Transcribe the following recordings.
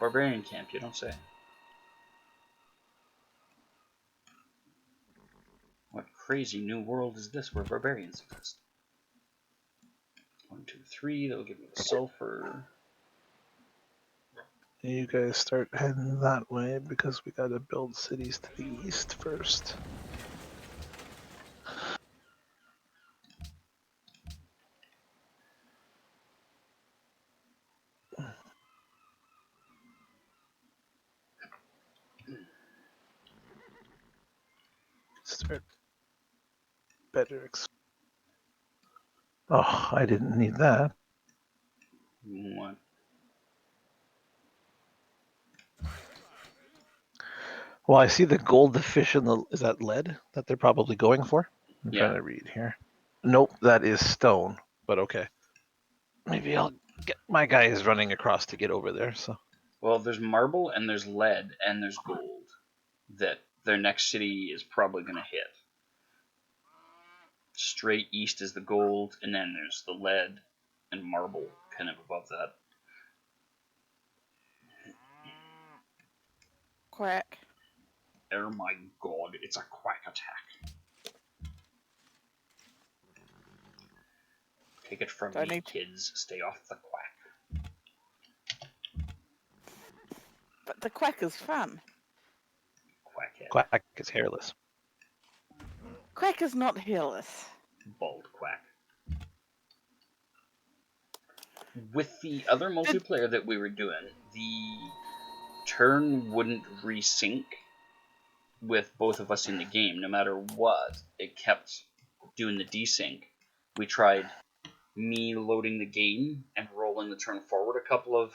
barbarian camp, you don't say. What crazy new world is this where barbarians exist? 1, 2, 3, that'll give me the sulfur. You guys start heading that way because we gotta build cities to the east first. Start better. Oh, I didn't need that. What? Well, I see the gold, the fish, and the is that lead that they're probably going for? I'm Yeah. trying to read here. Nope, that is stone. But okay, maybe I'll get my guy is running across to get over there. So Well, there's marble and there's lead and there's gold that their next city is probably going to hit. Straight east is the gold, and then there's the lead and marble kind of above that. Quack. Oh my god, it's a quack attack. Take it from me, kids. Stay off the quack. But the quack is fun. Quackhead. Quack is hairless. Quack is not hairless. Bald quack. With the other multiplayer that we were doing, the turn wouldn't resync with both of us in the game. No matter what, it kept doing the desync. We tried me loading the game and rolling the turn forward a couple of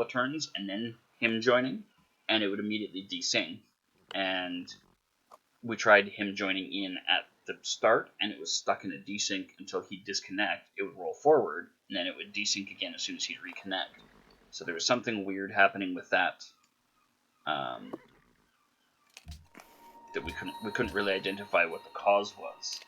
turns, and then him joining, and it would immediately desync. And we tried him joining in at the start, and it was stuck in a desync until he'd disconnect. It would roll forward, and then it would desync again as soon as he'd reconnect. So there was something weird happening with that that we couldn't really identify what the cause was.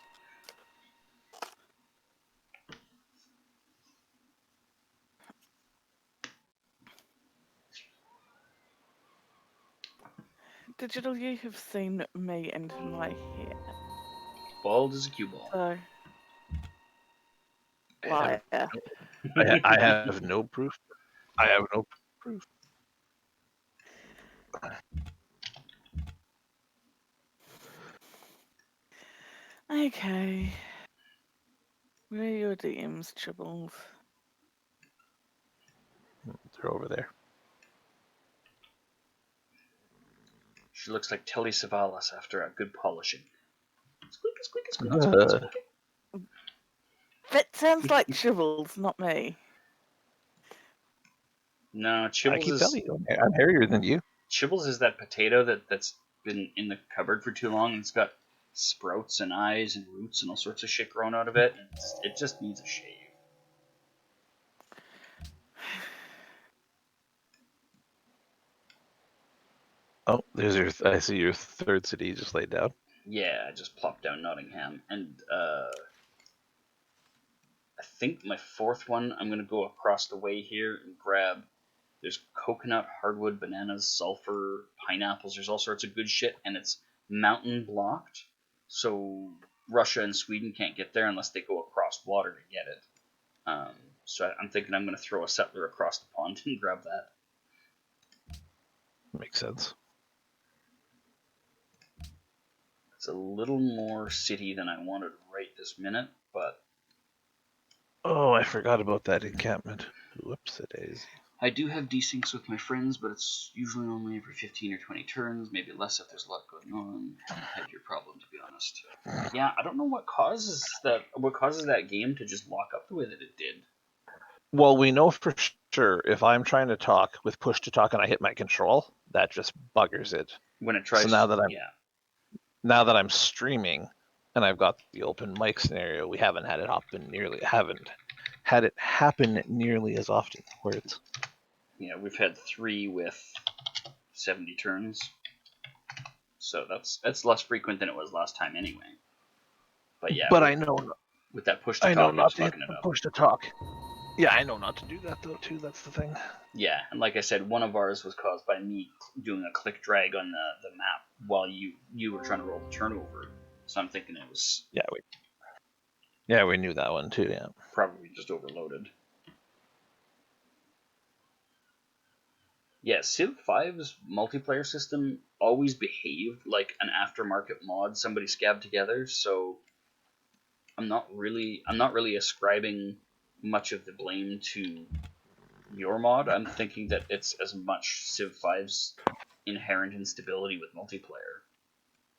Digital, you have seen me into my hair. Bald as a cue ball. So, liar. I have no proof. I have no proof. Okay. Where are your DMs, Chibbles? They're over there. She looks like Telly Savalas after a good polishing. Squeaky, squeaky, squeaky, squeaky. That sounds like Chibbles, not me. No, Chibbles I keep is... telling you, I'm hairier than you. Chibbles is that potato that's been in the cupboard for too long, and it's got sprouts and eyes and roots and all sorts of shit growing out of it. It just needs a shave. Oh, there's your. I see your third city just laid down. Yeah, I just plopped down Nottingham, and I think my fourth one, I'm going to go across the way here and grab... There's coconut, hardwood, bananas, sulfur, pineapples. There's all sorts of good shit, and it's mountain blocked, so Russia and Sweden can't get there unless they go across water to get it. So I'm thinking I'm going to throw a settler across the pond and grab that. Makes sense. It's a little more city than I wanted right this minute, but... Oh, I forgot about that encampment. Whoops-a-daisy. I do have desyncs with my friends, but it's usually only every 15 or 20 turns, maybe less if there's a lot going on. Haven't had your problem, to be honest. Yeah, I don't know what causes that game to just lock up the way that it did. Well, we know for sure if I'm trying to talk with push to talk and I hit my control, that just buggers it. When it tries. So now that I'm streaming and I've got the open mic scenario, we haven't had it happen nearly as often. Where it's we've had 3 with 70 turns, so that's less frequent than it was last time anyway. But yeah. But I know with that push to talk, I was fucking it up. Push to talk. Yeah, I know not to do that though too. That's the thing. Yeah, and like I said, one of ours was caused by me doing a click drag on the map while you were trying to roll the turnover. So I'm thinking it was Yeah, we knew that one too. Yeah. probably just overloaded. Yeah, Civ 5's multiplayer system always behaved like an aftermarket mod somebody scabbed together, so I'm not really ascribing much of the blame to your mod. I'm thinking that it's as much Civ 5's inherent instability with multiplayer,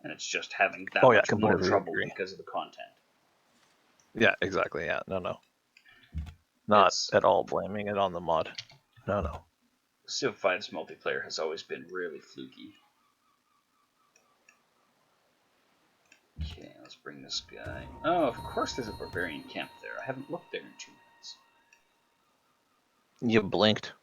and it's just having that Oh yeah, much more completely trouble agree. because of the content. Yeah, exactly. Yeah, no. Not at all blaming it on the mod. No. Civ 5's multiplayer has always been really fluky. Okay, let's bring this guy. Oh, of course there's a barbarian camp there. I haven't looked there in 2 minutes. You blinked.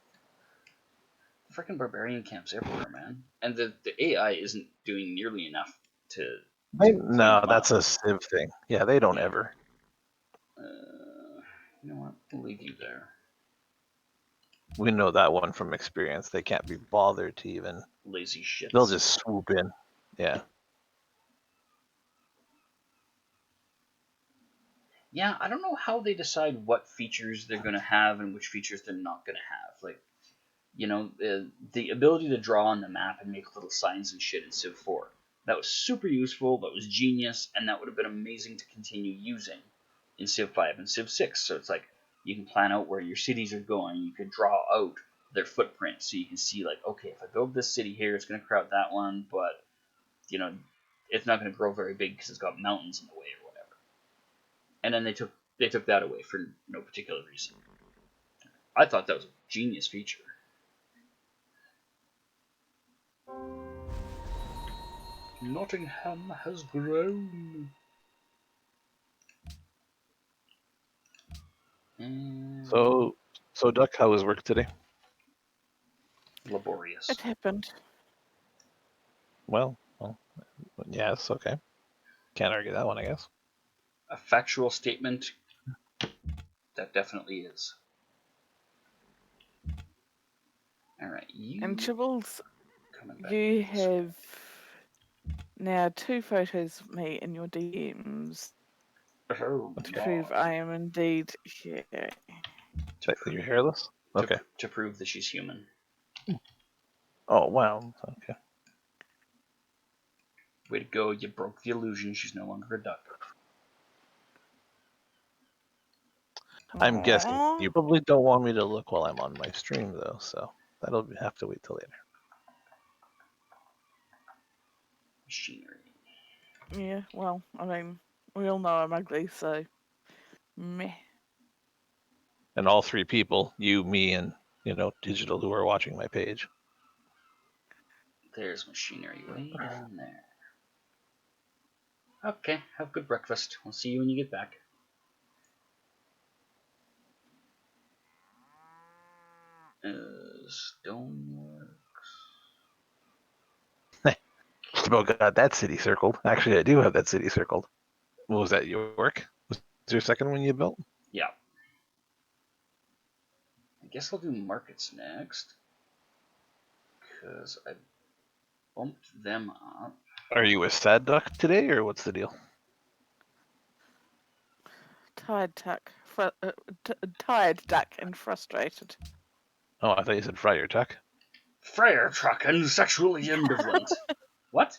Freaking barbarian camps everywhere, man. And the AI isn't doing nearly enough to No, that's a Civ thing. Yeah, they don't ever. You know what? We'll leave you there. We know that one from experience. They can't be bothered to even. Lazy shits. They'll just swoop in. Yeah. Yeah, I don't know how they decide what features they're going to have and which features they're not going to have. Like, you know, the ability to draw on the map and make little signs and shit in Civ 4. That was super useful, that was genius, and that would have been amazing to continue using in Civ 5 and Civ 6. So it's like, you can plan out where your cities are going, you can draw out their footprint, so you can see, like, okay, if I build this city here, it's going to crowd that one, but, you know, it's not going to grow very big because it's got mountains in the way or whatever. And then they took that away for no particular reason. I thought that was a genius feature. Nottingham has grown. And So Duck, how was work today? laborious. It happened. Well, yes, okay. Can't argue that one, I guess. A factual statement that definitely is. Alright, you And Chibbles, coming back. you have now 2 photos of me in your DMs Oh, to prove I am indeed here. You're hairless? Okay. To prove that she's human. Oh, wow. Okay. Way to go, you broke the illusion, she's no longer a duck. I'm guessing Aww. you probably don't want me to look while I'm on my stream, though, so that'll have to wait till later. Machinery. Yeah, well, I mean, we all know I'm ugly, so meh. And all 3 people, you, me, and, Digital, who are watching my page. There's machinery way down there. Okay, have good breakfast. We'll see you when you get back. Stoneworks. Just about got that city circled. Actually, I do have that city circled. What was that, York? Was your second one you built? Yeah. I guess I'll do markets next. Because I bumped them up. Are you a sad duck today, or what's the deal? Tired duck and frustrated. Oh, I thought you said Friar Tuck. Friar truck and sexually ambivalent. What?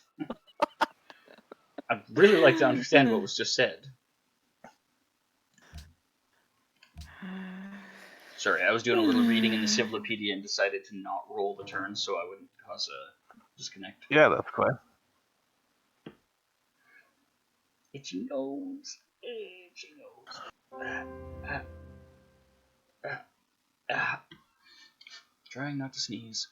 I'd really like to understand what was just said. Sorry, I was doing a little reading in the Civlopedia and decided to not roll the turn so I wouldn't cause a disconnect. Yeah, that's fine. Itchy nose. Itchy nose. Trying not to sneeze.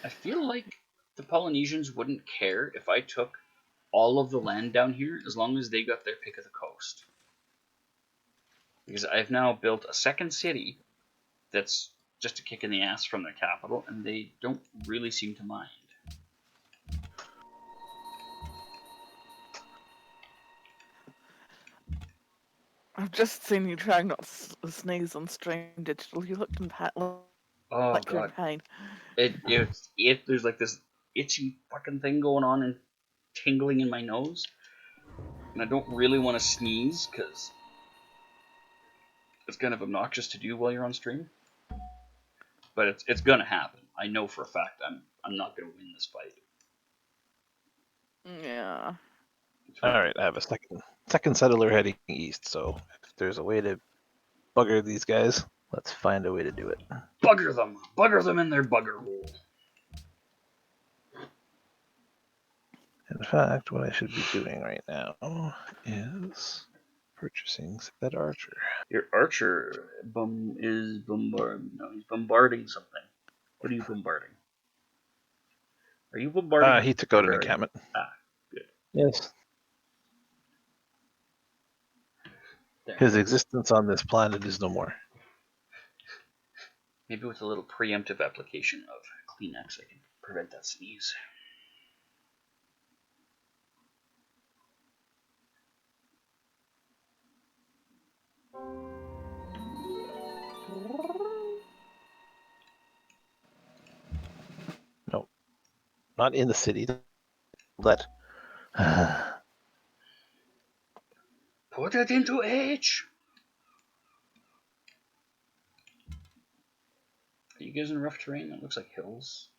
I feel like the Polynesians wouldn't care if I took all of the land down here as long as they got their pick of the coast. Because I've now built a second city that's just a kick in the ass from their capital, and they don't really seem to mind. I've just seen you trying not to sneeze on stream digital. You looked in Oh like you're in god, pain. there's like this itchy fucking thing going on and tingling in my nose, and I don't really want to sneeze because it's kind of obnoxious to do while you're on stream. But it's gonna happen. I know for a fact I'm not gonna win this fight. Yeah. All right, I have a second settler heading east. So if there's a way to bugger these guys, let's find a way to do it. Bugger them in their bugger hole. In fact, what I should be doing right now is purchasing said archer. Your archer he's bombarding something. What are you bombarding? Are you bombarding? He took out an Terraria? encampment. Ah, good. Yes. There. His existence on this planet is no more. Maybe with a little preemptive application of Kleenex, I can prevent that sneeze. No, not in the city. Let. Put it into H! Are you guys in rough terrain? It looks like hills.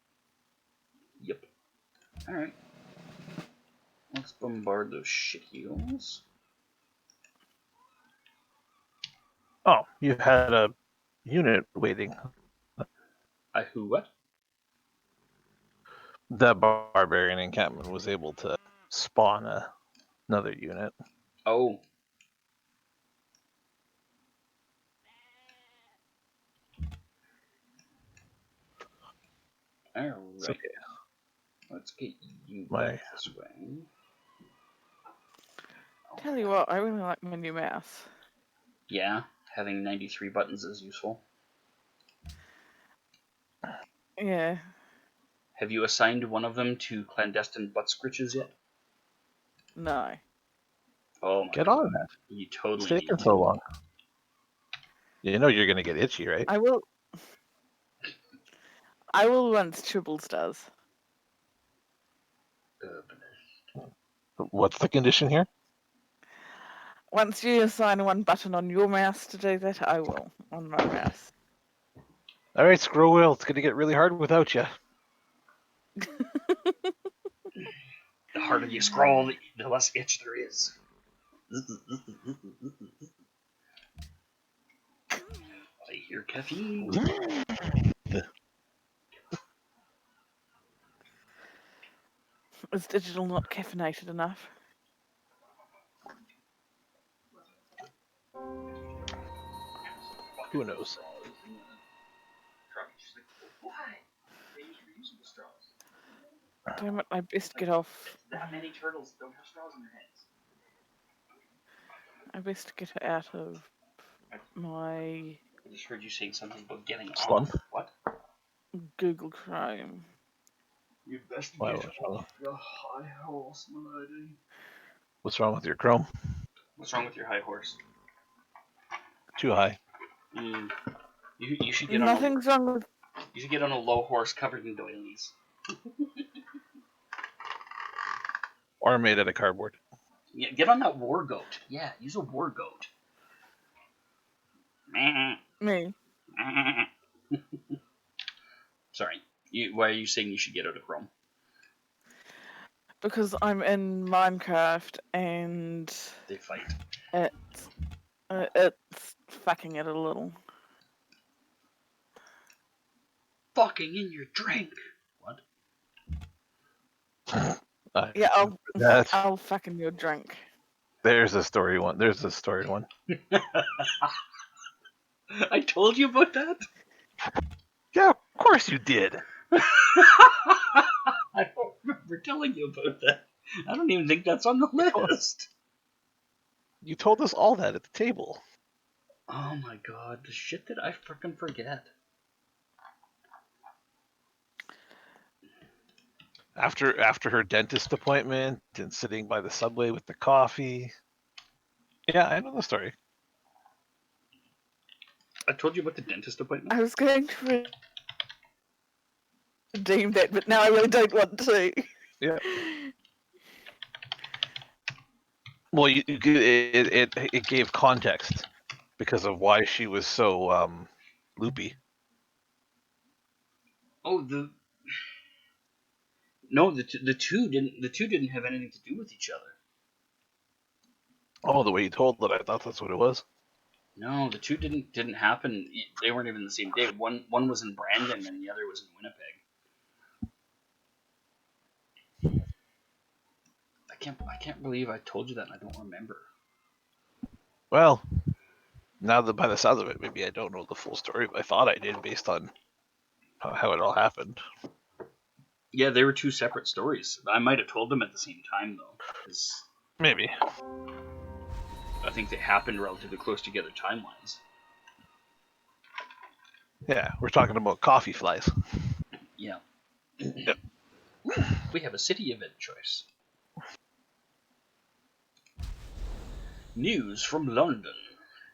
Yep. Alright. Let's bombard those shit heels. Oh, you had a unit waiting. Who what? The barbarian encampment was able to spawn another unit. Oh. Alright. It's okay. Let's get you My- this way. Tell you what, I really like my new mouse. Yeah, having 93 buttons is useful. Yeah. Have you assigned one of them to clandestine butt scritches yet? No. Oh my Get god. on that. You It's totally taking need so to. long. You know you're gonna get itchy, right? I will. I will once Chibbles does. What's the condition here? Once you assign one button on your mouse to do that, I will on my mouse. All right, scroll wheel. It's gonna get really hard without you. The harder you scroll, the less itch there is. I hear caffeine. Is digital not caffeinated enough? Who knows? Damn it, I best get off. That many turtles don't have straws in their heads. I best get out of my I just heard you saying something about getting Slump? off. What? Google Chrome. You best Why, get what's wrong? off your high horse, my lady. What's wrong with your Chrome? What's wrong with your high horse? Too high. You should get on Nothing's wrong with. you should get on a low horse covered in doilies. Or made out of cardboard. Yeah, get on that war goat. Yeah, use a war goat. Me. Sorry. Why are you saying you should get out of Chrome? Because I'm in Minecraft and They fight. it's fucking it a little. Fucking in your drink. What? Yeah, That's I'll fucking your drink. there's a story one. There's a story one. I told you about that. Yeah, of course you did. I don't remember telling you about that. I don't even think that's on the list. You told us all that at the table. Oh my god, the shit that I frickin' forget. After her dentist appointment and sitting by the subway with the coffee. Yeah, I know the story. I told you about the dentist appointment. I was going to redeem that, but now I really don't want to. Yeah. Well, it gave context because of why she was so loopy. Oh, the two didn't have anything to do with each other. Oh, the way you told it, I thought that's what it was. No, the two didn't happen. They weren't even the same day. One was in Brandon and the other was in Winnipeg. I can't believe I told you that and I don't remember. Well, now that by the sounds of it, maybe I don't know the full story, but I thought I did based on how it all happened. Yeah, they were two separate stories. I might have told them at the same time though, because Maybe. I think they happened relatively close together time-wise. Yeah, we're talking about coffee flies. Yeah. Yep. Ooh, we have a city event choice. News from London.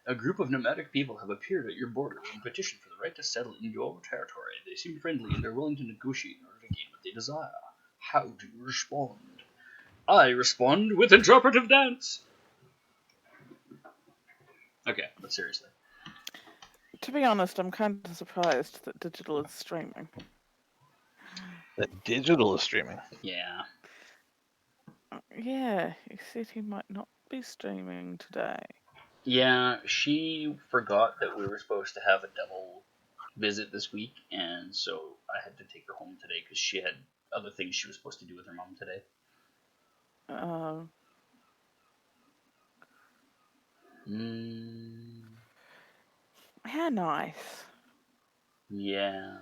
A group of nomadic people have appeared at your borders and petitioned for the right to settle in your territory. They seem friendly and are willing to negotiate in order to gain what they desire. How do you respond? I respond with interpretive dance. Okay, but seriously. To be honest, I'm kind of surprised that digital is streaming. The digital is streaming. Yeah. Yeah, he said he might not be streaming today. Yeah, she forgot that we were supposed to have a double visit this week, and so I had to take her home today because she had other things she was supposed to do with her mom today. How nice. Yeah.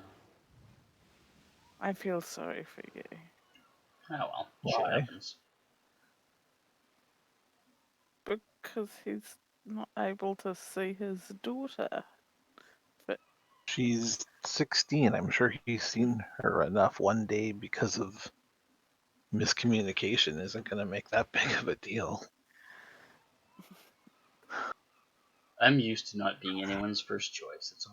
I feel sorry for you. Oh well, shit Why? happens. Because he's not able to see his daughter. She's 16. I'm sure he's seen her enough one day because of miscommunication isn't going to make that big of a deal. I'm used to not being anyone's first choice. It's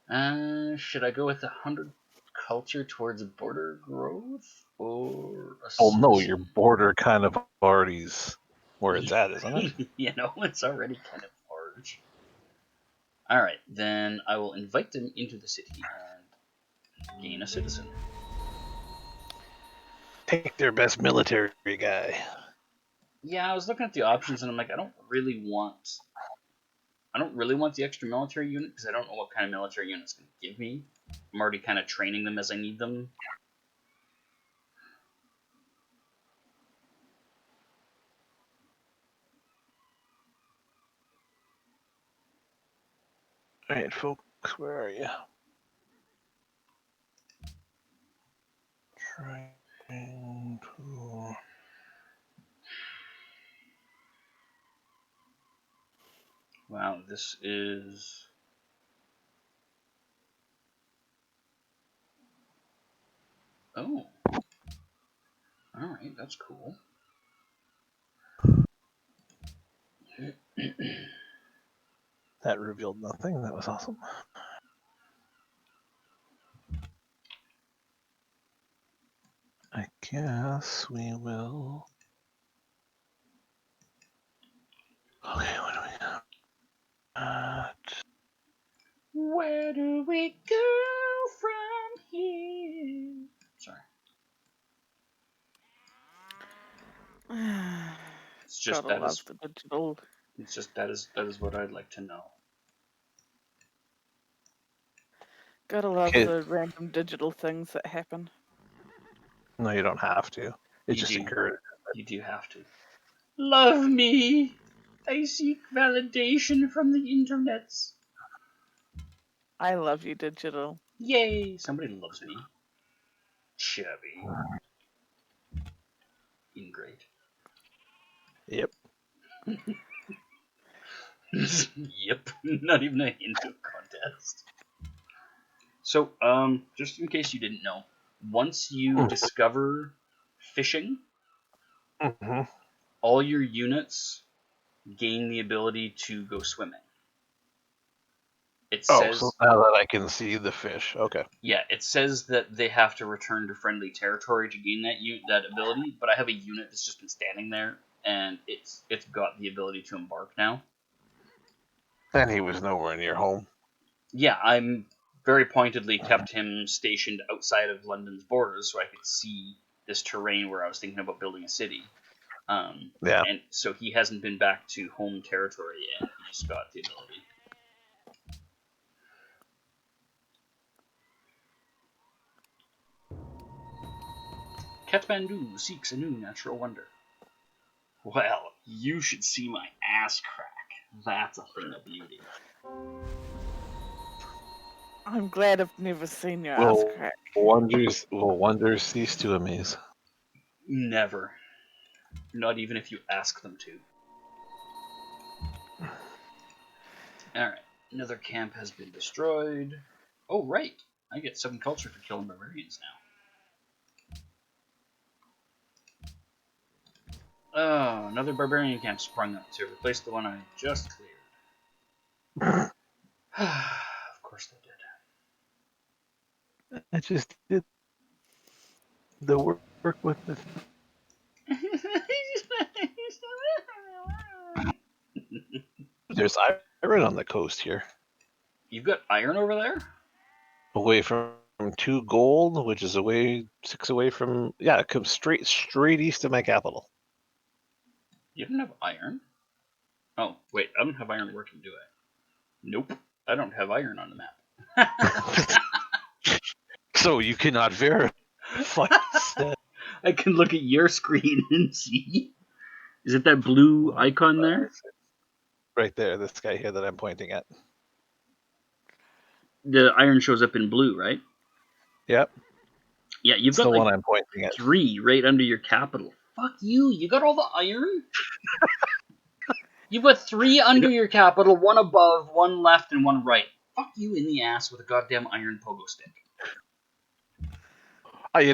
alright. Should I go with 100 culture towards border growth or a Well, no, your citizen? border kind of already's where it's at, isn't it? You know, it's already kind of large. Alright, then I will invite them into the city and gain a citizen. Take their best military guy. Yeah, I was looking at the options and I'm like, I don't really want the extra military unit because I don't know what kind of military unit it's going to give me. I'm already kind of training them as I need them. All right, folks, where are you? Trying to. Wow, this is. Oh. Alright, that's cool. That revealed nothing. That was awesome. I guess we will. Okay, what do we got? Where do we go from here? Sorry. It's just Gotta that love is. the digital. It's just that is what I'd like to know. Gotta love Okay. the random digital things that happen. No, you don't have to. It's You just do. encouraged. You do have to. Love me. I seek validation from the internets. I love you, digital. Yay! Somebody loves me. Chubby. Ingrate. Yep. Yep. Not even a hint of contest. So, just in case you didn't know, once you discover fishing, Mm-hmm. all your units gain the ability to go swimming. It Oh, says, so now that I can see the fish, okay. yeah, it says that they have to return to friendly territory to gain that ability. But I have a unit that's just been standing there, and it's got the ability to embark now. And he was nowhere near home. Yeah, I'm very pointedly kept him stationed outside of London's borders so I could see this terrain where I was thinking about building a city. Yeah. And so he hasn't been back to home territory yet. He's got the ability. Kathmandu seeks a new natural wonder. Well, you should see my ass crack. That's a thing of beauty. I'm glad I've never seen your ass crack. Will wonders cease to amaze? Never. Not even if you ask them to. Alright, another camp has been destroyed. Oh, right. I get 7 culture for killing barbarians now. Oh, another barbarian camp sprung up to replace the one I just cleared. Of course they did. I just did the work with the. There's iron on the coast here. You've got iron over there? Away from 2 gold, which is 6 away from. Yeah, it comes straight east of my capital. You don't have iron? Oh, wait, I don't have iron working, do I? Nope, I don't have iron on the map. So you cannot verify. I can look at your screen and see. Is it that blue icon there? Right there, this guy here that I'm pointing at. The iron shows up in blue, right? Yep. Yeah, you've It's got the like one I'm pointing at. 3 right under your capital. Fuck you, you got all the iron? You've got 3 under your capital, 1 above, 1 left, and 1 right. Fuck you in the ass with a goddamn iron pogo stick. I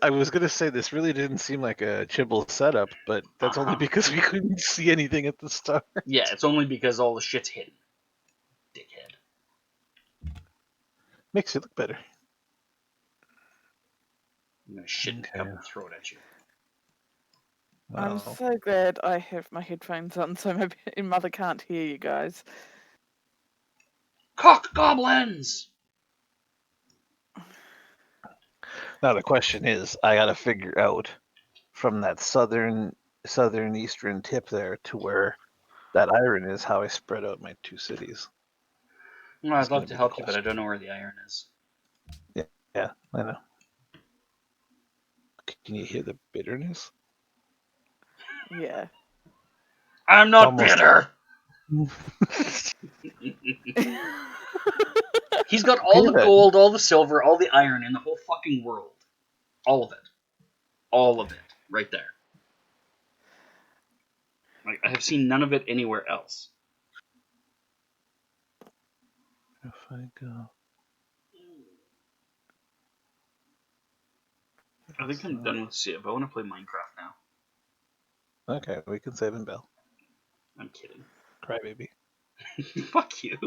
was gonna say this really didn't seem like a Chibbles setup, but that's only because we couldn't see anything at the start. Yeah, it's only because all the shit's hidden. Dickhead. Makes it look better. I'm gonna shit in a cup and throw it at you. I'm so glad I have my headphones on so my mother can't hear you guys. Cock goblins! Now the question is, I gotta figure out from that southeastern tip there to where that iron is, how I spread out my 2 cities. Well, I'd love to help you, but I don't know where the iron is. Yeah, I know. Can you hear the bitterness? Yeah. I'm not bitter! He's got all the gold, all the silver, all the iron in the whole fucking world. All of it. All of it. Right there. Like, I have seen none of it anywhere else. If I go... I think I'm done with Civ. I want to play Minecraft now. Okay, we can save and Bell. I'm kidding. Crybaby. Fuck you.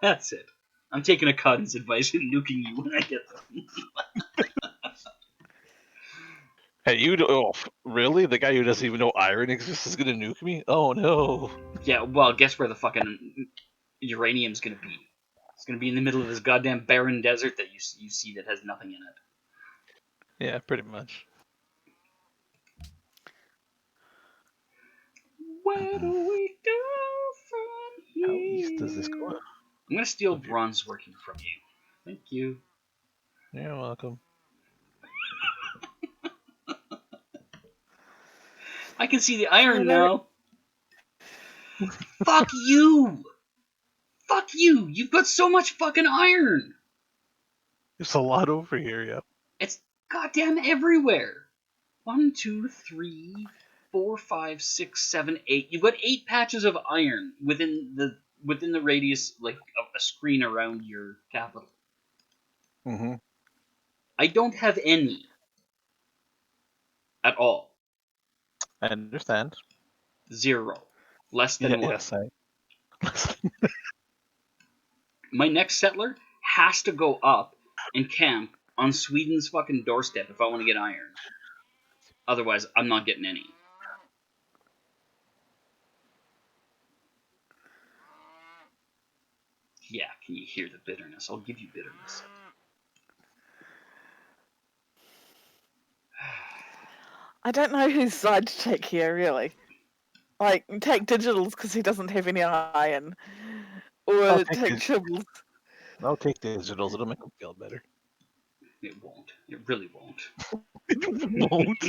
That's it. I'm taking a Cotton's advice and nuking you when I get them. Hey, really? The guy who doesn't even know iron exists is gonna nuke me? Oh no. Yeah, well, guess where the fucking uranium's gonna be? It's gonna be in the middle of this goddamn barren desert that you see that has nothing in it. Yeah, pretty much. Where do we go from here? How east does this go? I'm gonna steal bronze working from you. Thank you. You're welcome. I can see the iron now. Fuck you! Fuck you! You've got so much fucking iron! There's a lot over here, yeah. It's goddamn everywhere! 1, 2, 3, 4, 5, 6, 7, 8. You've got 8 patches of iron within the radius, like, of a screen around your capital. Mm-hmm. I don't have any. At all. I understand. 0. Less than 1. Yes, My next settler has to go up and camp on Sweden's fucking doorstep if I want to get iron. Otherwise, I'm not getting any. Yeah, can you hear the bitterness? I'll give you bitterness. I don't know whose side to take here, really. Like, take Digital's because he doesn't have any iron. Or take Chibbles. I'll take Digital's. It'll make him feel better. It won't. It really won't. It won't.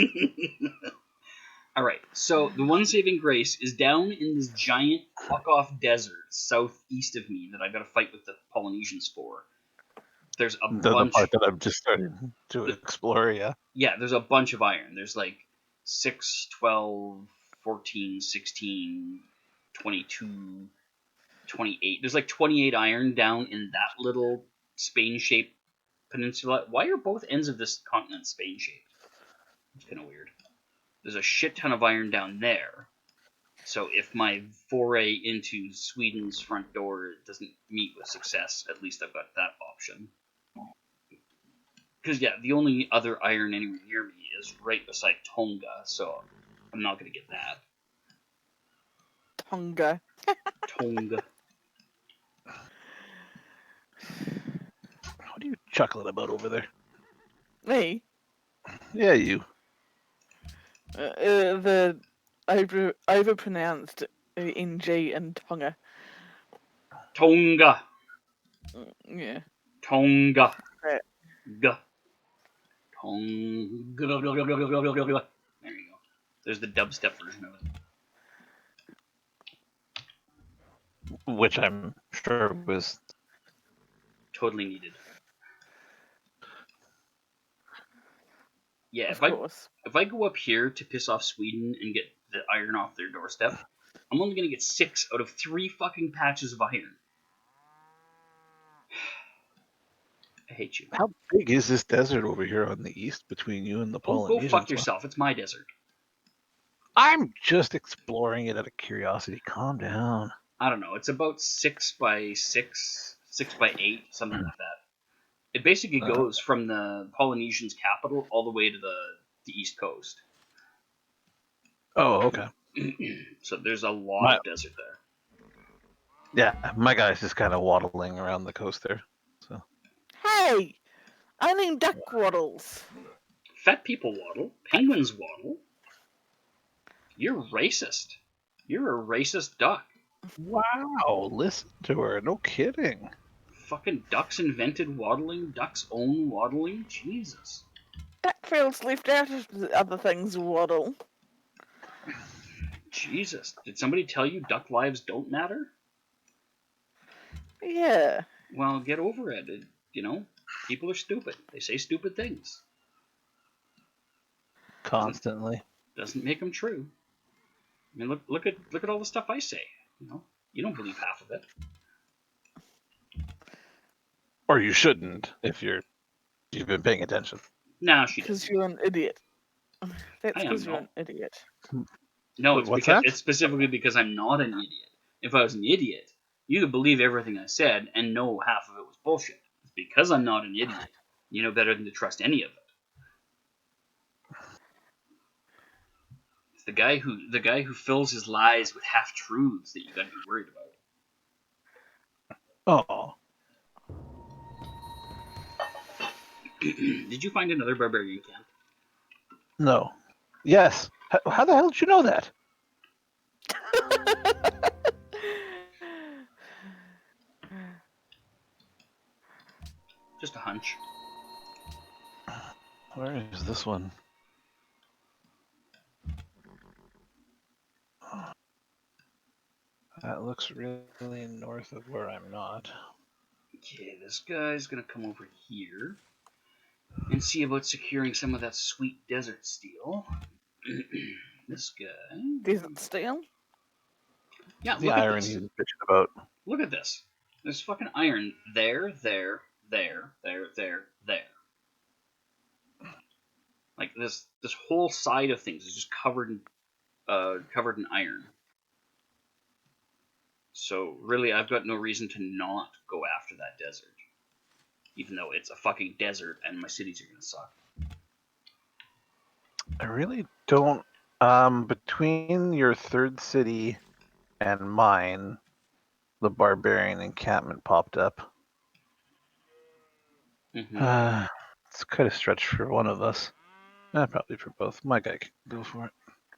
Alright, so the one saving grace is down in this giant fuck-off desert southeast of me that I gotta fight with the Polynesians for. There's a bunch... The part that I'm just starting to explore, yeah. Yeah, there's a bunch of iron. There's like 6, 12, 14, 16, 22, 28. There's like 28 iron down in that little Spain-shaped peninsula. Why are both ends of this continent Spain-shaped? It's kind of weird. There's a shit ton of iron down there. So if my foray into Sweden's front door doesn't meet with success, at least I've got that option. Because, yeah, the only other iron anywhere near me is right beside Tonga, so I'm not going to get that. Tonga. Tonga. What are you chuckling about over there? Me? Yeah, you. The overpronounced NG in Tonga. Tonga. Yeah. Tonga. Right. Tonga. There you go. There's the dubstep version of it. Which I'm sure was totally needed. Yeah, of course. If I go up here to piss off Sweden and get the iron off their doorstep, I'm only going to get 6 out of 3 fucking patches of iron. I hate you. How big is this desert over here on the east between you and the Polynesians? Go fuck yourself. It's my desert. I'm just exploring it out of curiosity. Calm down. I don't know. It's about 6 by 6, 6 by 8, something like that. It basically goes from the Polynesians' capital all the way to the east coast. Oh, okay. So there's a lot of desert there. Yeah, my guy's just kind of waddling around the coast there. So. Hey! I mean duck waddles. Fat people waddle. Penguins waddle. You're racist. You're a racist duck. Wow, listen to her. No kidding. Fucking ducks invented waddling. Ducks own waddling. Jesus. That feels left out of the other things waddle. Jesus. Did somebody tell you duck lives don't matter? Yeah. Well, get over it. You know, people are stupid. They say stupid things. Constantly. Doesn't make them true. I mean, look at all the stuff I say. You know, you don't believe half of it. Or you shouldn't if you've been paying attention. No, she Because doesn't. you're an idiot. That's I am because you're not. an idiot. No, What's it's specifically because I'm not an idiot. If I was an idiot, you could believe everything I said and know half of it was bullshit. It's because I'm not an idiot. You know better than to trust any of it. It's the guy who fills his lies with half truths that you got to be worried about. Oh. Did you find another barbarian camp? No. Yes. How the hell did you know that? Just a hunch. Where is this one? That looks really north of where I'm not. Okay, this guy's gonna come over here and see about securing some of that sweet desert steel. This guy. Desert steel? Yeah, The look at iron this. he's bitching about. Look at this. There's fucking iron there, there, there, there, there, there. Like this whole side of things is just covered in iron. So really, I've got no reason to not go after that desert, even though it's a fucking desert and my cities are gonna suck. I really don't. Between your third city and mine, the barbarian encampment popped up. Mm-hmm. It's quite a stretch for one of us. Probably for both. My guy can go for it.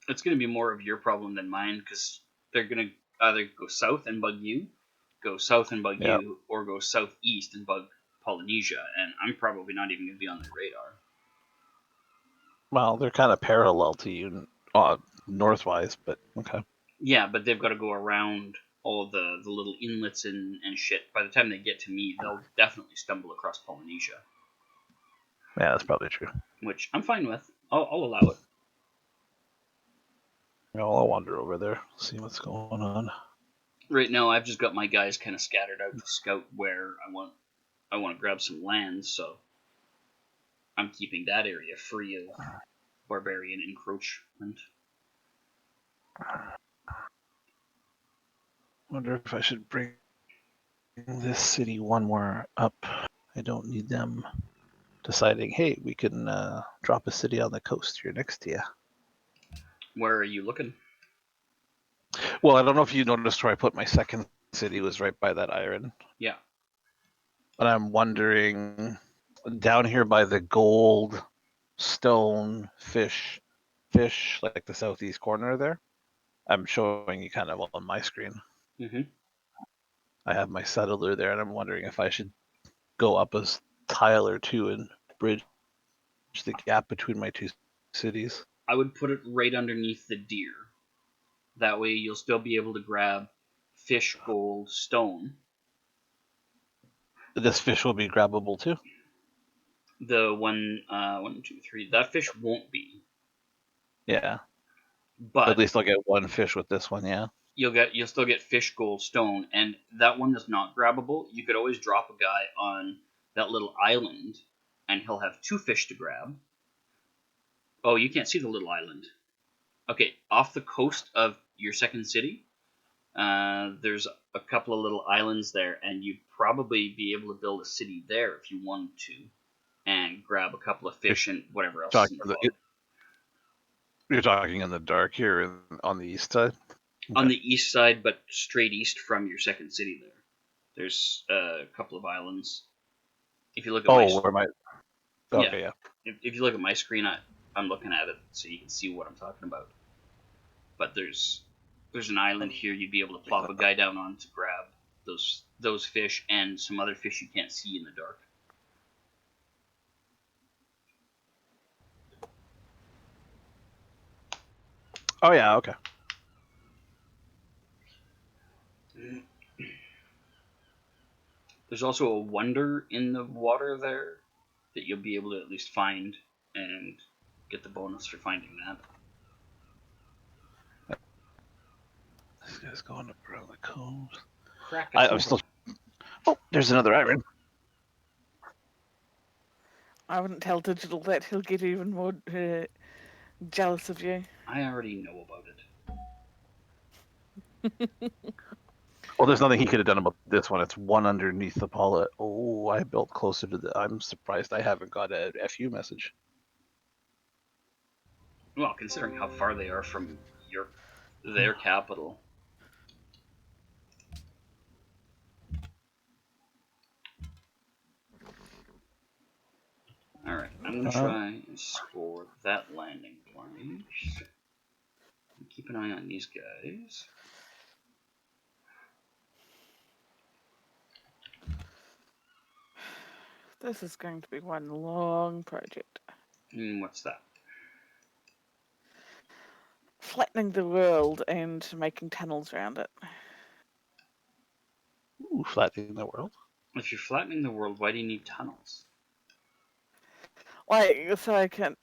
It's gonna be more of your problem than mine because they're gonna either go south and bug you, Yeah. or go southeast and bug Polynesia, and I'm probably not even gonna be on their radar. Well, they're kind of parallel to you, northwise, but okay. Yeah, but they've got to go around all the little inlets and shit. By the time they get to me, they'll definitely stumble across Polynesia, Yeah, that's probably true. which I'm fine with. I'll allow it. Well, I'll wander over there, see what's going on. Right now, I've just got my guys kind of scattered out to scout where I want to grab some land, so I'm keeping that area free of barbarian encroachment. Wonder if I should bring this city one more up. I don't need them deciding, hey, we can drop a city on the coast here next to you. Where are you looking? Well, I don't know if you noticed where I put my second city was right by that iron. Yeah. But I'm wondering down here by the gold stone fish, like the southeast corner there. I'm showing you kind of on my screen. Mm-hmm. I have my settler there, and I'm wondering if I should go up a tile or two and bridge the gap between my two cities. I would put it right underneath the deer. That way, you'll still be able to grab fish, gold, stone. This fish will be grabbable too. The one, two, three. That fish won't be, Yeah, but at least I'll get one fish with this one. Yeah. you'll still get fish, gold, stone, and that one is not grabbable. You could always drop a guy on that little island, and he'll have two fish to grab. Oh, you can't see the little island. Okay, off the coast of your second city, there's a couple of little islands there, and you'd probably be able to build a city there if you wanted to, and grab a couple of fish and whatever else is in the bottom. You're talking in the dark here on the east side? Okay. On the east side, but straight east from your second city there. There's a couple of islands. If you look at where my... Okay, yeah. If you look at my screen, I'm looking at it so you can see what I'm talking about. But there's an island here you'd be able to plop a guy down on to grab those fish and some other fish you can't see in the dark. Oh yeah, okay. There's also a wonder in the water there that you'll be able to at least find and get the bonus for finding that. This guy's going up around the cove. I'm still... Oh, there's another iron. I wouldn't tell Digital that. He'll get even more jealous of you. I already know about it. Well, there's nothing he could have done about this one. It's one underneath the pallet. Oh, I built closer to the... I'm surprised I haven't got a FU message. Well, considering how far they are from their capital. Alright, I'm going to try and score that landing place. Keep an eye on these guys. This is going to be one long project. What's that? Flattening the world and making tunnels around it. Ooh, flattening the world? If you're flattening the world, why do you need tunnels? Like, so I can...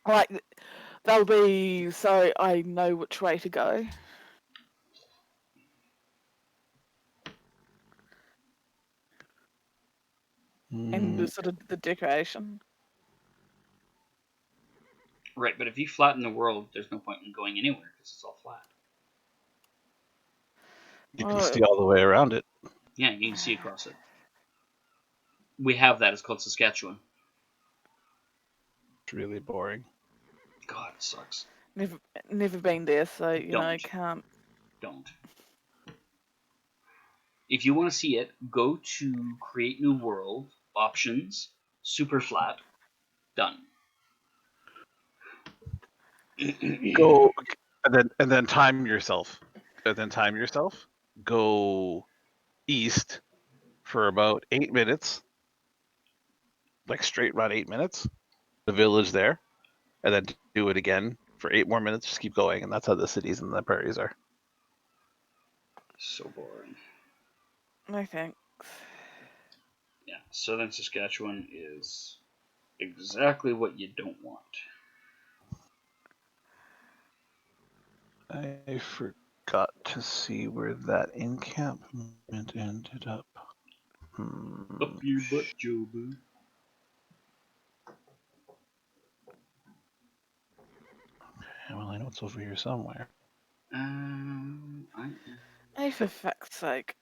Like, they'll be so I know which way to go. And the sort of the decoration. Right, but if you flatten the world, there's no point in going anywhere because it's all flat. You can see all the way around it. Yeah, you can see across it. We have that. It's called Saskatchewan. It's really boring. God, it sucks. Never been there, so you know I Don't. can't. Don't. If you want to see it, go to Create New World, Options, Super Flat, done. Go and then time yourself. And then time yourself. Go east for about 8 minutes. Like straight run 8 minutes. The village there. And then do it again for 8 more minutes. Just keep going, and that's how the cities and the prairies are. So boring. No thanks. Yeah, southern Saskatchewan is exactly what you don't want. I forgot to see where that encampment ended up. Up your butt, Jobu. Well, I know it's over here somewhere. I am. Hey, for fuck's sake.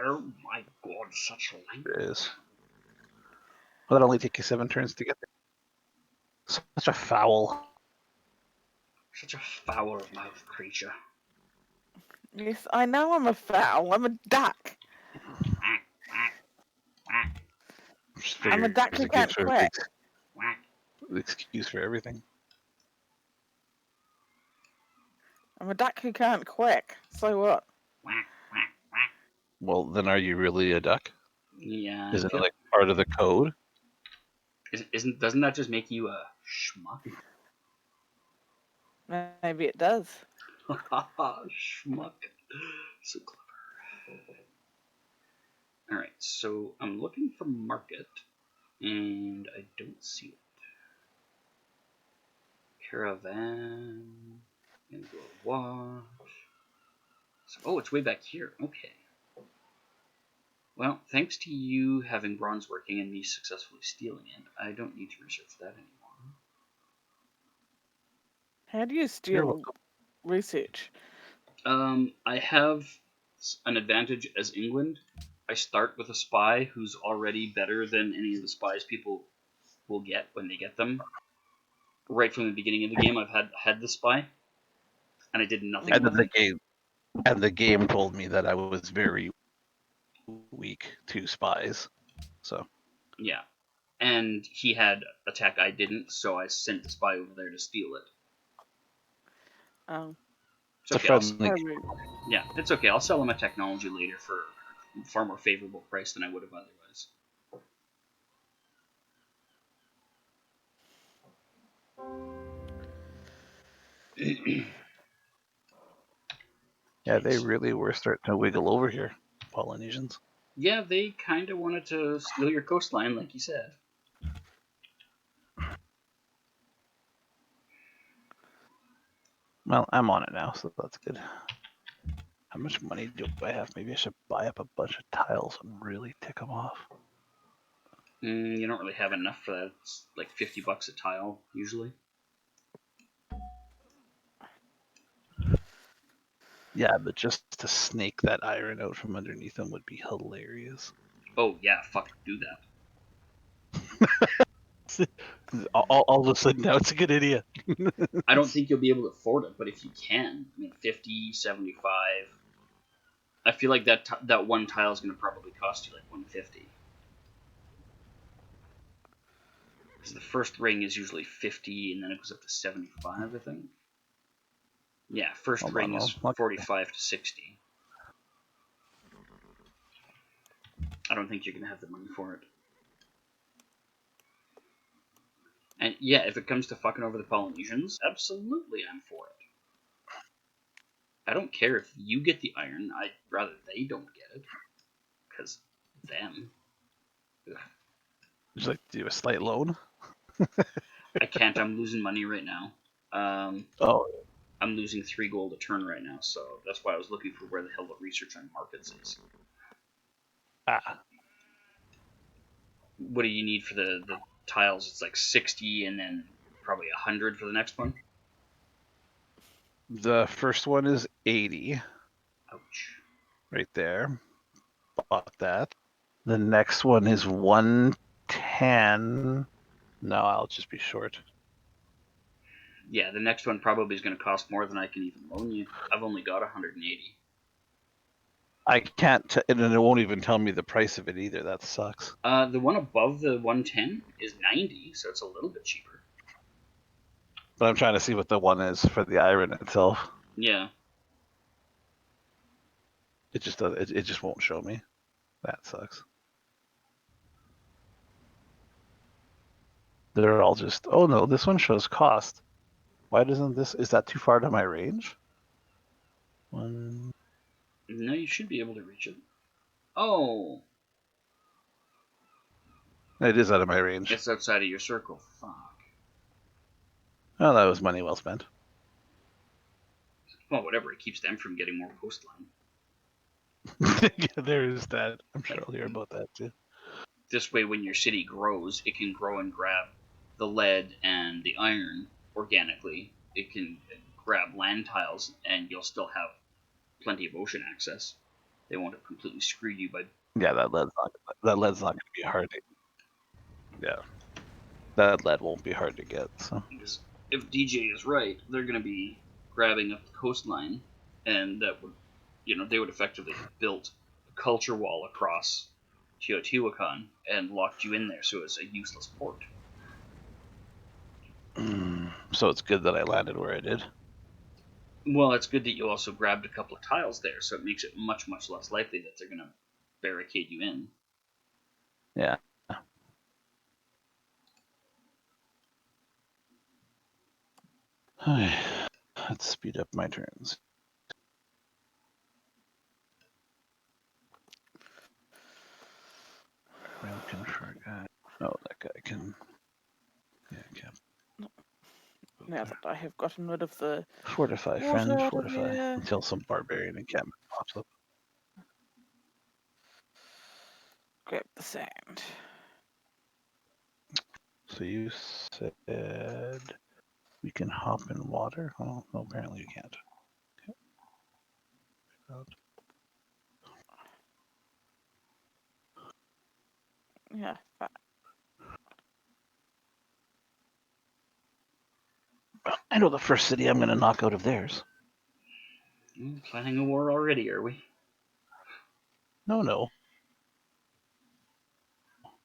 Oh my god, such a length. It is. Well, that'll only take you 7 turns to get there. Such a foul. Such a foul-mouthed creature. Yes, I know I'm a fowl. I'm a duck. Whack, whack, whack, Just I'm a figure duck there's who a can't excuse for quack. whack, excuse for everything. I'm a duck who can't quack. So what? whack, whack, whack. Well, then are you really a duck? Yeah, I Isn't it feel, like part of the code? doesn't that just make you a schmuck? Maybe it does. Schmuck. So clever. Alright, so I'm looking for market, and I don't see it. Caravan, and go wash. So, oh, it's way back here. Okay. Well, thanks to you having bronze working and me successfully stealing it, I don't need to research that anymore. How do you steal research? I have an advantage as England. I start with a spy who's already better than any of the spies people will get when they get them. Right from the beginning of the game, I've had the spy, and I did nothing And with then it. the game told me that I was very weak to spies. So Yeah, and he had a tech I didn't, so I sent the spy over there to steal it. Oh. It's it's a okay. friendly. Yeah, it's okay. I'll sell him a technology later for a far more favorable price than I would have otherwise. Yeah, they really were starting to wiggle over here, Polynesians. Yeah, they kind of wanted to steal your coastline, like you said. Well, I'm on it now, so that's good. How much money do I have? Maybe I should buy up a bunch of tiles and really tick them off. You don't really have enough for that. It's like $50 a tile, usually. Yeah, but just to snake that iron out from underneath them would be hilarious. Oh, yeah, fuck, do that. all of a sudden, now it's a good idea. I don't think you'll be able to afford it, but if you can, I mean, 50, 75. I feel like that one tile is going to probably cost you like 150. Because the first ring is usually 50, and then it goes up to 75, I think. Yeah, first Hold ring on, is 45 to 60. I don't think you're going to have the money for it. And yeah, if it comes to fucking over the Polynesians, absolutely I'm for it. I don't care if you get the iron, I'd rather they don't get it. Because them. Ugh. Would you like to do a slight loan? I can't, I'm losing money right now. Oh, I'm losing 3 gold a turn right now, so that's why I was looking for where the hell the research on markets is. What do you need for the tiles? It's like 60 and then probably 100 for the next one. The first one is 80 Ouch. right there. Bought that. The next one is 110. No, I'll just be short. Yeah, the next one probably is going to cost more than I can even loan you. I've only got 180. I can't, and it won't even tell me the price of it either. That sucks. The one above the 110 is 90, so it's a little bit cheaper. But I'm trying to see what the one is for the iron itself. Yeah. It just does. It just won't show me. That sucks. They're all just. Oh no, this one shows cost. Why doesn't this? Is that too far to my range? One. No, you should be able to reach it. Oh, It is out of my range. it's outside of your circle. Fuck. Oh, that was money well spent. Well, whatever. It keeps them from getting more coastline. Yeah, there is that. I'm sure I'll hear about that too. This way, when your city grows, it can grow and grab the lead and the iron organically. It can grab land tiles, and you'll still have plenty of ocean access. They won't have completely screwed you by. Yeah, that lead's not going to be hard to. Yeah, that lead won't be hard to get. So Because if DJ is right, they're going to be grabbing up the coastline, and that would, they would effectively have built a culture wall across Teotihuacan and locked you in there, so it's a useless port. so it's good that I landed where I did. Well, it's good that you also grabbed a couple of tiles there, so it makes it much, much less likely that they're going to barricade you in. Yeah. Let's speed up my turns. Rail control guy. Oh, that guy can. Yeah, can. Now that I have gotten rid of the Fortify, water friend, out of fortify. here. Until some barbarian encampment pops up. Grab the sand. So you said we can hop in water? Oh, no, apparently you can't. Okay. Yeah, fine. I know the first city I'm going to knock out of theirs. Planning a war already, are we? No.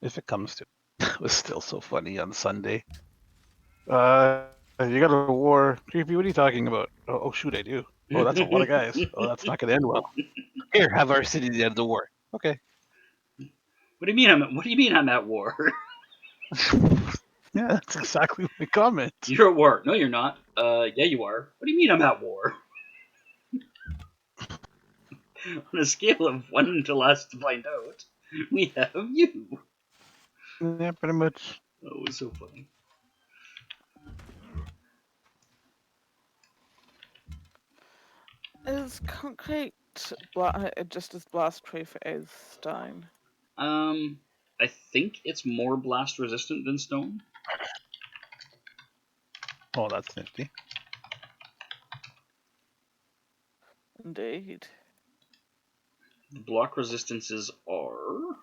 If it comes to it. It was still so funny on Sunday. You got a war. Creepy, what are you talking about? Oh shoot, I do. Oh, that's a lot of guys. Oh, that's not going to end well. Here, have our city the end of the war. Okay. What do you mean I'm at war? Yeah, that's exactly my comment. You're at war. No, you're not. Yeah, you are. What do you mean I'm at war? On a scale of 1 to last to find out, we have you. Yeah, pretty much. Oh, it was so funny. Is concrete just as blast proof as stone? I think it's more blast resistant than stone. Oh, that's nifty. Indeed. The block resistances are.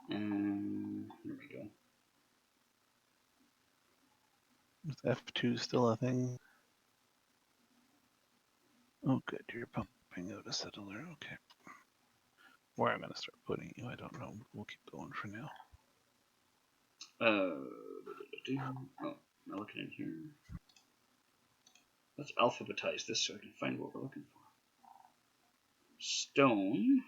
Here we go. Is F2 still a thing? Oh, good. You're pumping out a settler. Okay. Where I'm going to start putting you, I don't know. We'll keep going for now. Oh, am I looking in here? Let's alphabetize this so I can find what we're looking for. Stone.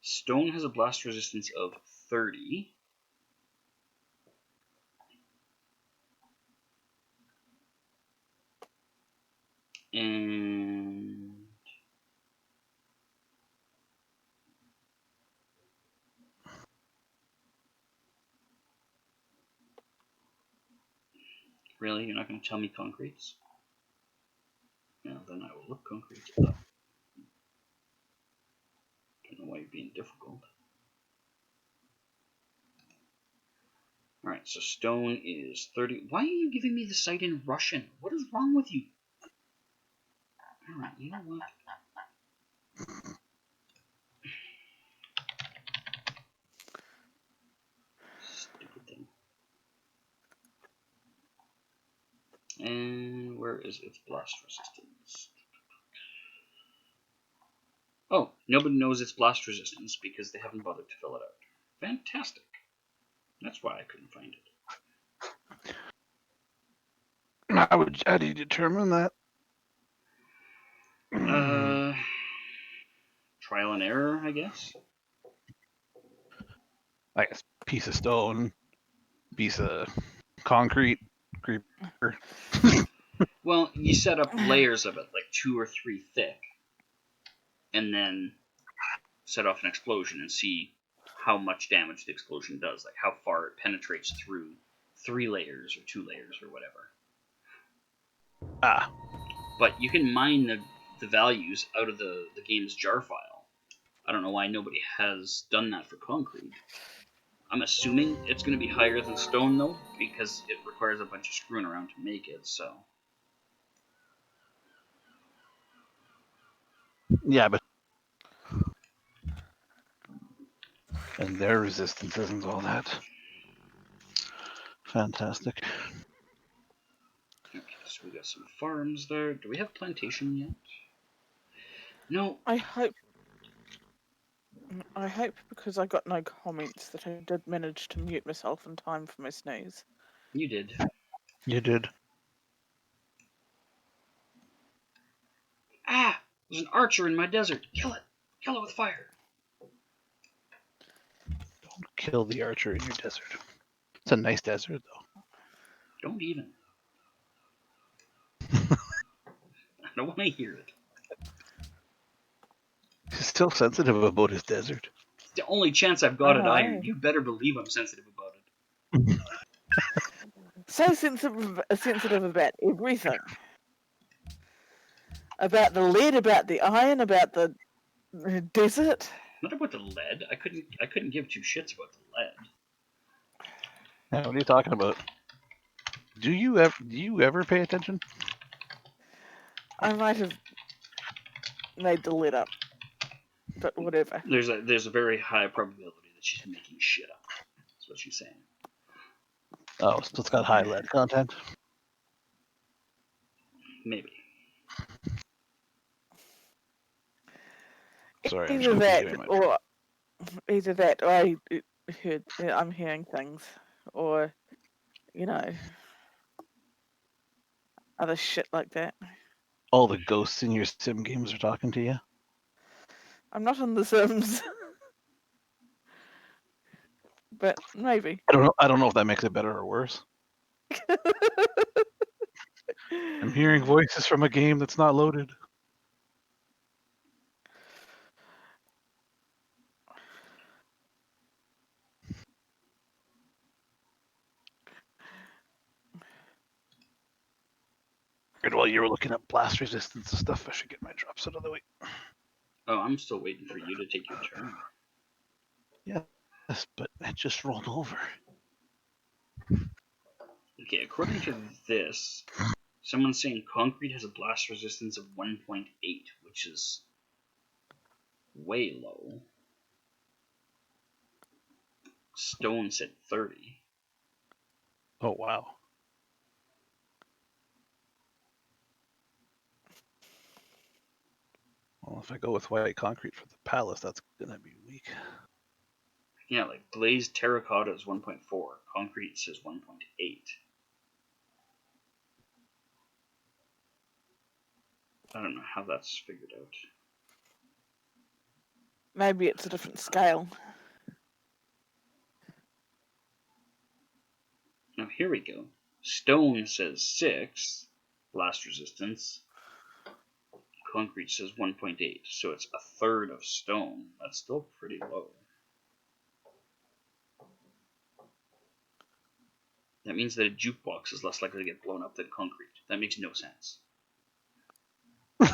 Stone has a blast resistance of 30. And really, you're not going to tell me concretes? Well, then I will look concretes up. Don't know why you're being difficult. Alright, so stone is 30. Why are you giving me the site in Russian? What is wrong with you? Alright, you know what? Stupid thing. And where is its blast resistance? Oh, nobody knows its blast resistance because they haven't bothered to fill it out. Fantastic. That's why I couldn't find it. How do you determine that? Trial and error, I guess. I guess piece of stone, piece of concrete, creeper. Well, you set up layers of it, like 2 or 3 thick, and then set off an explosion and see how much damage the explosion does, like how far it penetrates through 3 layers or 2 layers or whatever. Ah. But you can mine the values out of the game's jar file. I don't know why nobody has done that for concrete. I'm assuming it's going to be higher than stone, though, because it requires a bunch of screwing around to make it, so... Yeah, but... And their resistance isn't all that. Fantastic. Okay, so we got some farms there. Do we have plantation yet? No. I hope because I got no comments that I did manage to mute myself in time for my sneeze. You did. You did. Ah! There's an archer in my desert. Kill it. Kill it with fire. Don't kill the archer in your desert. It's a nice desert, though. Don't even. I don't want to hear it. He's still sensitive about his desert. It's the only chance I've got at iron. You better believe I'm sensitive about it. So sensitive about everything. About the lead, about the iron, about the desert. Not about the lead. I couldn't give 2 shits about the lead. Yeah, what are you talking about? Do you ever pay attention? I might have made the lead up, but whatever. There's a very high probability that she's making shit up. That's what she's saying. Oh, so it's got high lead content? Maybe. Sorry, I'm Either just that, continuing or I'm hearing things, or other shit like that. all the ghosts in your sim games are talking to you. I'm not on The Sims, but maybe. I don't know if that makes it better or worse. I'm hearing voices from a game that's not loaded. And while you were looking up blast resistance and stuff, I should get my drops out of the way. Oh, I'm still waiting for you to take your turn. Yes, but it just rolled over. Okay, according to this, someone's saying concrete has a blast resistance of 1.8, which is way low. Stone said 30. Oh, wow. Well, if I go with white concrete for the palace, that's going to be weak. Yeah, like glazed terracotta is 1.4. Concrete says 1.8. I don't know how that's figured out. Maybe it's a different scale. Now here we go. Stone says 6 blast resistance. Concrete says 1.8, so it's a third of stone. That's still pretty low. That means that a jukebox is less likely to get blown up than concrete. That makes no sense. I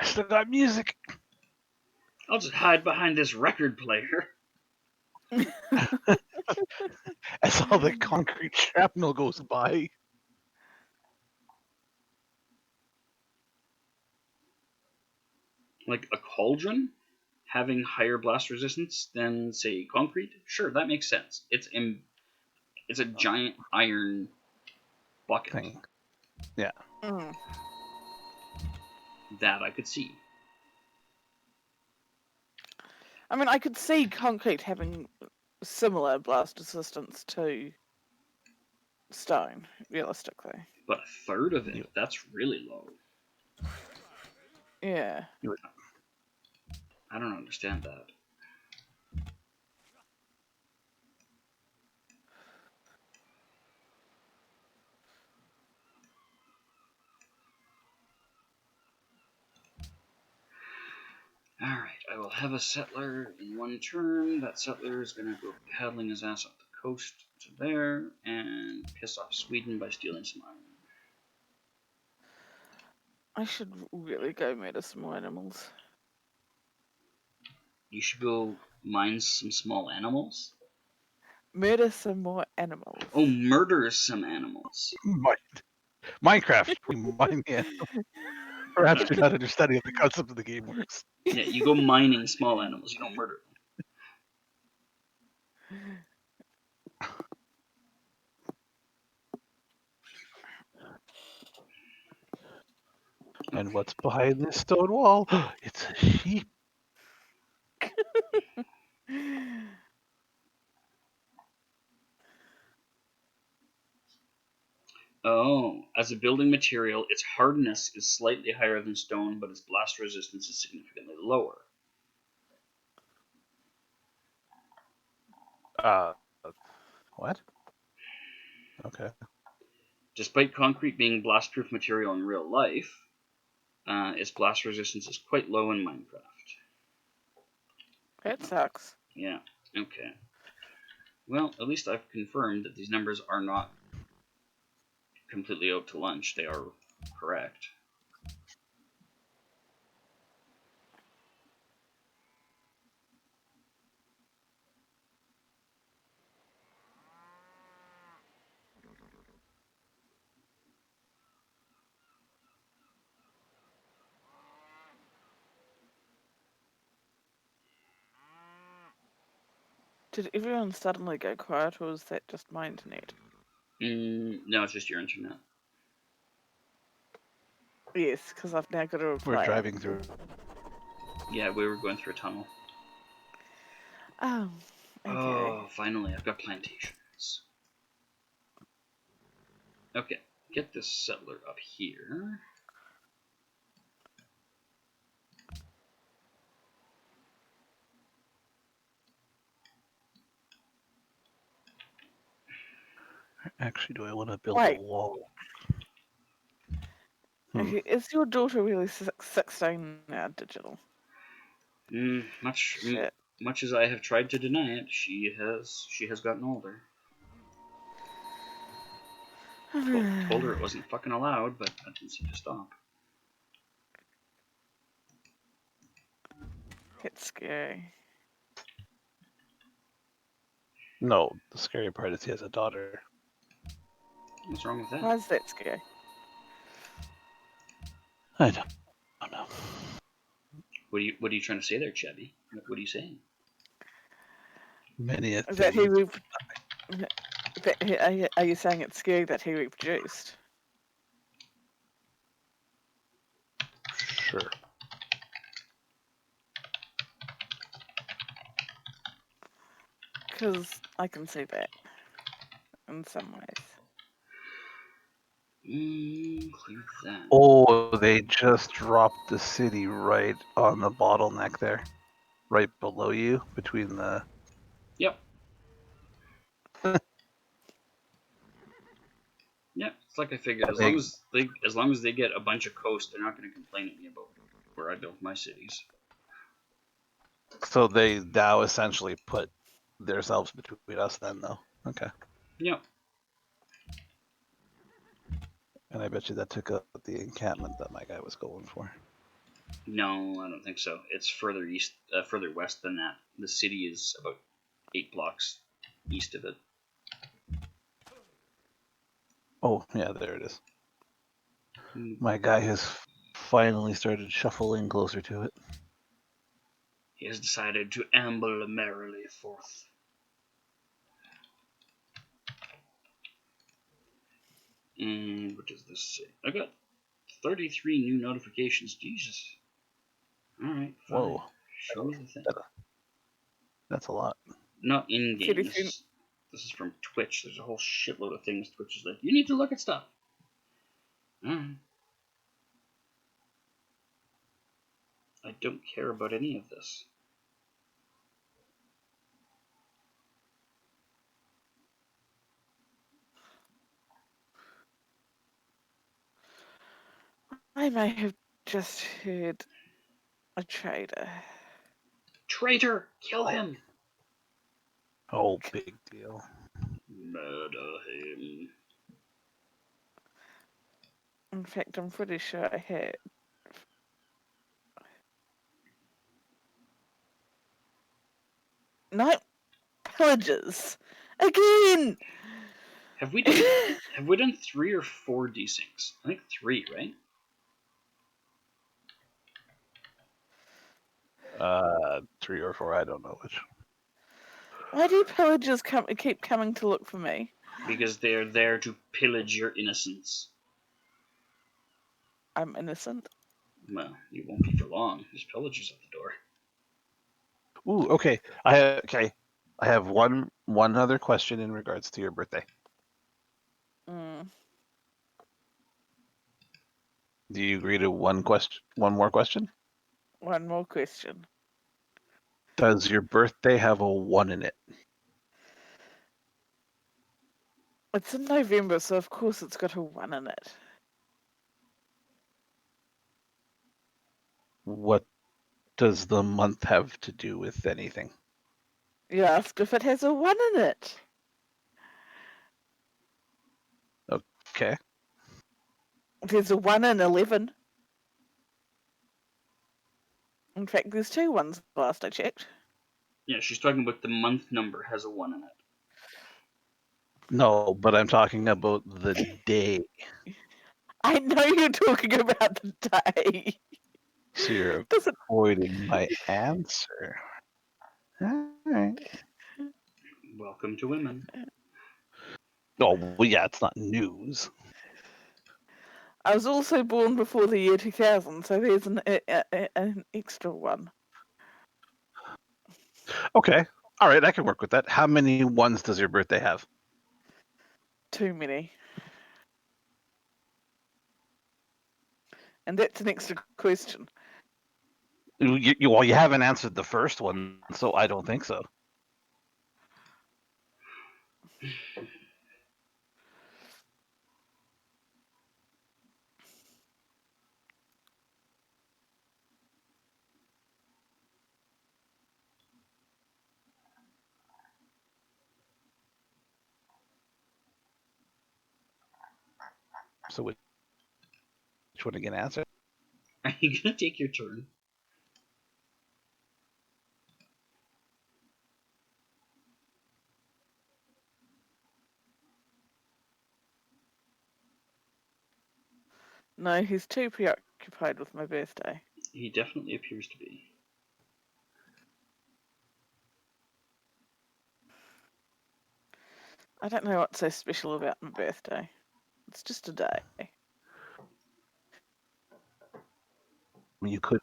still got music. I'll just hide behind this record player. As all the concrete shrapnel goes by. Like a cauldron having higher blast resistance than, say, concrete. Sure, that makes sense. It's a giant iron bucket. Thing. Yeah. Mm. That I could see. I mean, I could see concrete having similar blast resistance to stone, realistically. But a third of it, that's really low. Yeah. I don't understand that. Alright, I will have a settler in one turn. That settler is going to go paddling his ass up the coast to there and piss off Sweden by stealing some iron. I should really go murder some more animals. You should go mine some small animals? Murder some more animals. Oh, murder some animals. Minecraft. We mine the animals. Perhaps you're not understanding how the concept of the game works. Yeah, you go mining small animals. You don't murder them. And what's behind this stone wall? It's a sheep. Oh, as a building material, its hardness is slightly higher than stone, but its blast resistance is significantly lower. What? Okay. Despite concrete being blast-proof material in real life, its blast resistance is quite low in Minecraft. That sucks. Yeah, okay. Well, at least I've confirmed that these numbers are not completely out to lunch. They are correct. Did everyone suddenly go quiet, or was that just my internet? No, it's just your internet. Yes, because I've now got to reply. We're driving through. Yeah, we were going through a tunnel. Oh, okay. Oh, finally, I've got plantations. Okay, get this settler up here. Actually, do I want to build Wait. a wall? Okay, is your daughter really 16 now, digital? Much as I have tried to deny it, she has gotten older. Told her it wasn't fucking allowed, but that didn't seem to stop. It's scary. No, the scary part is he has a daughter. What's wrong with that? Why is that scary? I don't know. What are you trying to say there, Chevy? What are you saying? Many a Is that thing. are you saying it's scary that he reproduced? Sure. Because I can see that in some ways. Clear that. Oh, they just dropped the city right on the bottleneck there. Right below you, between the... Yep. Yeah, it's like I figured. As long as they get a bunch of coast, they're not going to complain at me about where I built my cities. So they now essentially put themselves between us then, though. Okay. Yep. And I bet you that took out the encampment that my guy was going for. No, I don't think so. It's further west than that. The city is about 8 blocks east of it. Oh, yeah, there it is. Mm. My guy has finally started shuffling closer to it. He has decided to amble merrily forth. And what does this say? I got 33 new notifications. Jesus. Alright, fine. Whoa, Show me the thing. that's a lot. Not in game. 33. This is from Twitch. There's a whole shitload of things Twitch is like, you need to look at stuff. Alright. I don't care about any of this. I may have just heard a trader. Traitor! Kill him! Oh, big deal. Murder him. In fact, I'm pretty sure I had. No, pillages again. Have we done 3 or 4 desyncs? I think 3, right? 3 or 4, I don't know which. Why do pillagers keep coming to look for me? Because they're there to pillage your innocence. I'm innocent. Well, you won't be for long. There's pillagers at the door. Ooh, okay. I have one other question in regards to your birthday. Mm. Do you agree to one more question? One more question. Does your birthday have a 1 in it? It's in November, so of course it's got a 1 in it. What does the month have to do with anything? You asked if it has a 1 in it. Okay. There's a 1 in 11. In fact, there's 2 ones last I checked. Yeah, she's talking about the month number has a 1 in it. No, but I'm talking about the day. I know you're talking about the day. So you're Does it? avoiding my answer. All right. Welcome to women. Oh, well, yeah, it's not news. I was also born before the year 2000, so there's an extra 1. Okay. All right, I can work with that. How many 1s does your birthday have? Too many. And that's an extra question. Well, you haven't answered the first one, so I don't think so. So which one again answer? Are you gonna take your turn? No, he's too preoccupied with my birthday. He definitely appears to be. I don't know what's so special about my birthday. It's just a day. You could.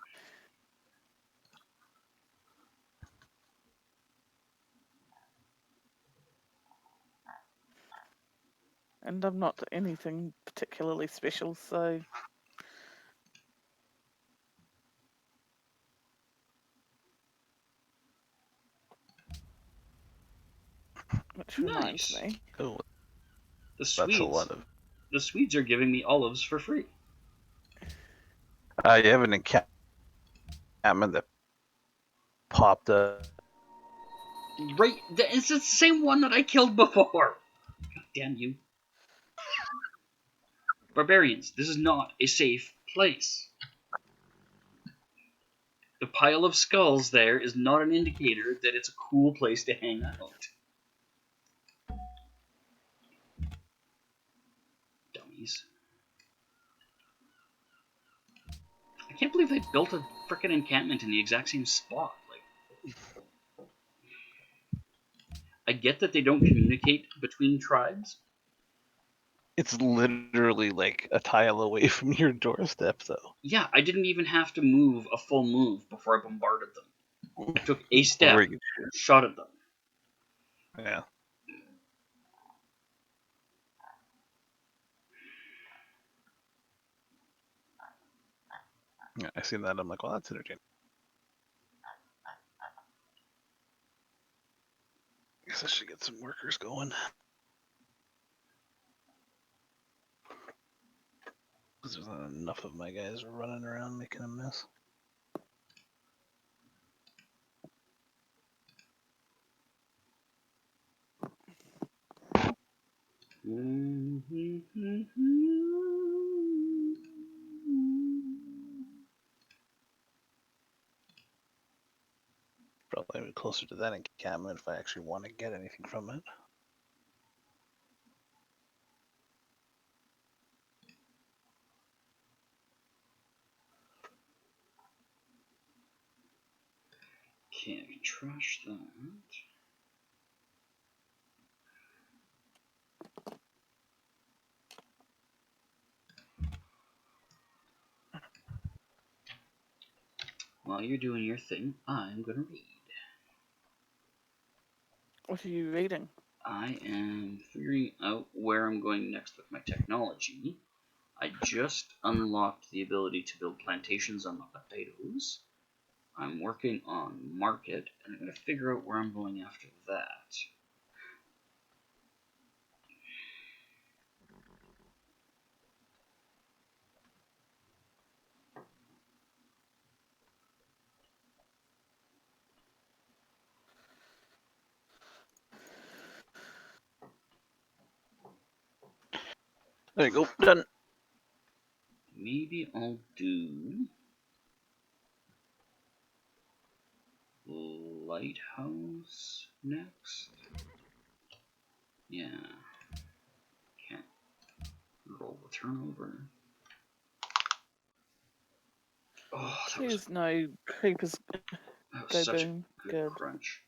And I'm not anything particularly special, so... Which reminds Nice. me. Oh, The that's a Swedes. lot of. The Swedes are giving me olives for free. You have an encampment that popped up. Right, it's the same one that I killed before. God damn you. Barbarians, this is not a safe place. The pile of skulls there is not an indicator that it's a cool place to hang out. can't believe they built a frickin' encampment in the exact same spot. Like, I get that they don't communicate between tribes. It's literally like a tile away from your doorstep, though. Yeah, I didn't even have to move a full move before I bombarded them. I took a step, shot at them. Yeah. Yeah, I seen that. I'm like, well, that's entertaining. Guess I should get some workers going. Because there's not enough of my guys running around making a mess. Probably closer to that encampment if I actually want to get anything from it. Can't trash that. While you're doing your thing, I'm gonna read. What are you reading? I am figuring out where I'm going next with my technology. I just unlocked the ability to build plantations on the potatoes. I'm working on market, and I'm going to figure out where I'm going after that. There you go, done. Maybe I'll do lighthouse next. Yeah. Can't roll the turnover. Oh, that was Jeez, no creepers. That was Go such boom. a good Good. crunch.